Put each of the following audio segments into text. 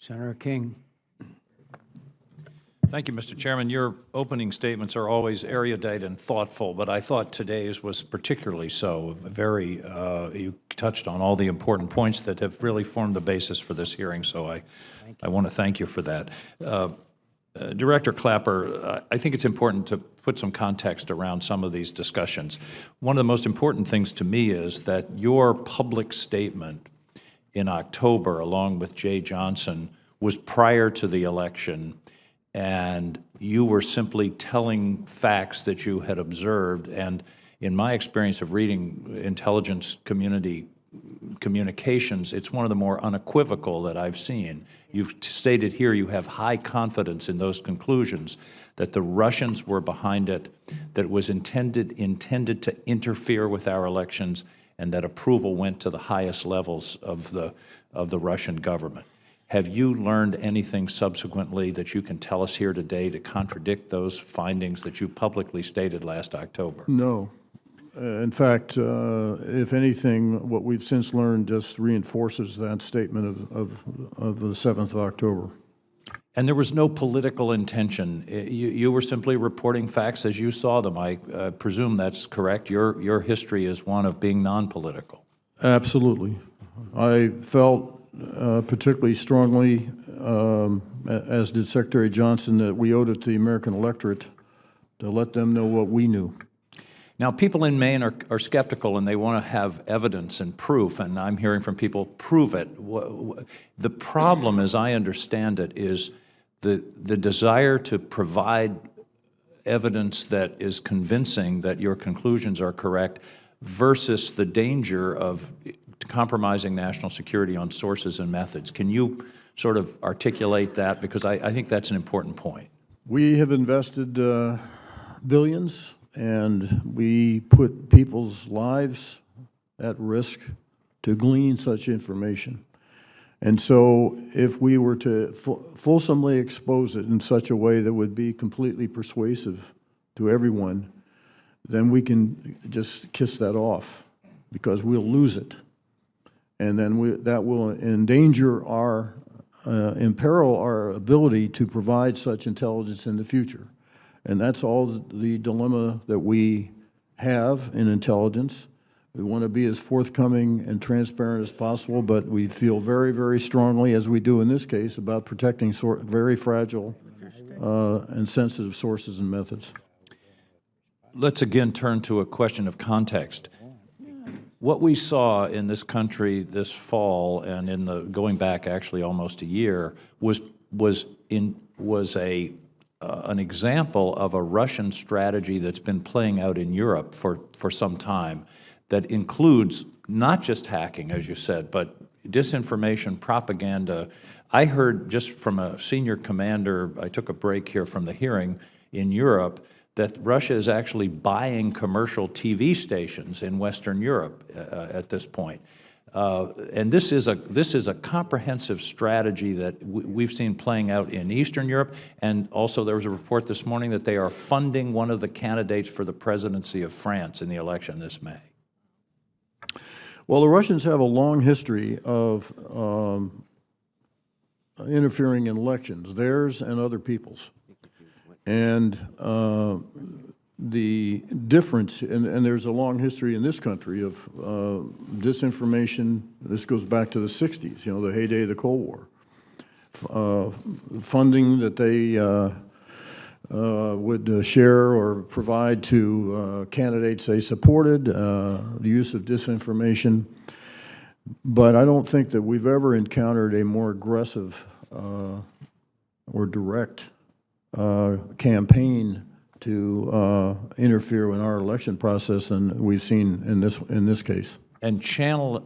Senator King. Thank you, Mr. Chairman. Your opening statements are always erudite and thoughtful, but I thought today's was particularly so. You touched on all the important points that have really formed the basis for this hearing, so I want to thank you for that. Director Clapper, I think it's important to put some context around some of these discussions. One of the most important things to me is that your public statement in October, along with Jay Johnson, was prior to the election, and you were simply telling facts that you had observed. And in my experience of reading intelligence community communications, it's one of the more unequivocal that I've seen. You've stated here you have high confidence in those conclusions, that the Russians were behind it, that it was intended to interfere with our elections, and that approval went to the highest levels of the Russian government. Have you learned anything subsequently that you can tell us here today to contradict those findings that you publicly stated last October? No. In fact, if anything, what we've since learned just reinforces that statement of the 7th of October. And there was no political intention. You were simply reporting facts as you saw them. I presume that's correct. Your history is one of being non-political. Absolutely. I felt particularly strongly, as did Secretary Johnson, that we owed it to the American electorate to let them know what we knew. Now, people in Maine are skeptical, and they want to have evidence and proof, and I'm hearing from people, prove it. The problem, as I understand it, is the desire to provide evidence that is convincing that your conclusions are correct versus the danger of compromising national security on sources and methods. Can you sort of articulate that? Because I think that's an important point. We have invested billions, and we put people's lives at risk to glean such information. And so if we were to fulsomely expose it in such a way that would be completely persuasive to everyone, then we can just kiss that off, because we'll lose it. And then that will endanger imperil our ability to provide such intelligence in the future. And that's all the dilemma that we have in intelligence. We want to be as forthcoming and transparent as possible, but we feel very, very strongly, as we do in this case, about protecting very fragile and sensitive sources and methods. Let's again turn to a question of context. What we saw in this country this fall, and going back actually almost a year, was an example of a Russian strategy that's been playing out in Europe for some time, that includes not just hacking, as you said, but disinformation, propaganda. I heard just from a senior commander, I took a break here from the hearing in Europe, that Russia is actually buying commercial TV stations in Western Europe at this point. And this is a comprehensive strategy that we've seen playing out in Eastern Europe, and also there was a report this morning that they are funding one of the candidates for the presidency of France in the election this May. Well, the Russians have a long history of interfering in elections, theirs and other people's. And the difference, and there's a long history in this country of disinformation. This goes back to the 60s, the heyday of the Cold War. Funding that they would share or provide to candidates they supported, the use of disinformation. But I don't think that we've ever encountered a more aggressive or direct campaign to interfere in our election process than we've seen in this case. And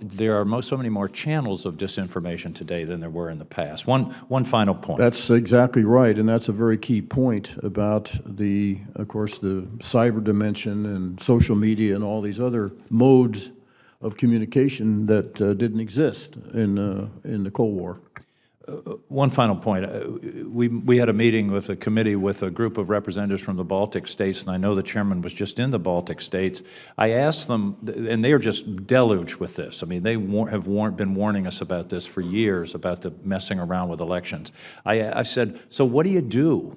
there are so many more channels of disinformation today than there were in the past. One final point. That's exactly right, and that's a very key point about of course, the cyber dimension and social media and all these other modes of communication that didn't exist in the Cold War. One final point. We had a meeting with a committee with a group of representatives from the Baltic states, and I know the chairman was just in the Baltic states. I asked them, and they are just deluged with this. I mean, they have been warning us about this for years, about the messing around with elections. I said, so what do you do?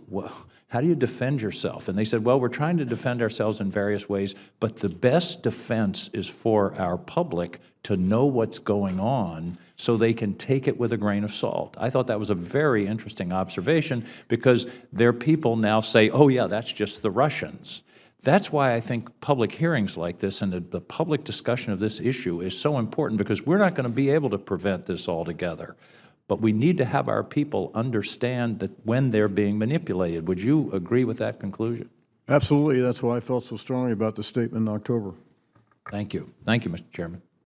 How do you defend yourself? And they said, well, we're trying to defend ourselves in various ways, but the best defense is for our public to know what's going on so they can take it with a grain of salt. I thought that was a very interesting observation because their people now say, oh yeah, that's just the Russians. That's why I think public hearings like this and the public discussion of this issue is so important, because we're not going to be able to prevent this altogether. But we need to have our people understand that when they're being manipulated. Would you agree with that conclusion? Absolutely. That's why I felt so strongly about the statement in October. Thank you. Thank you, Mr. Chairman.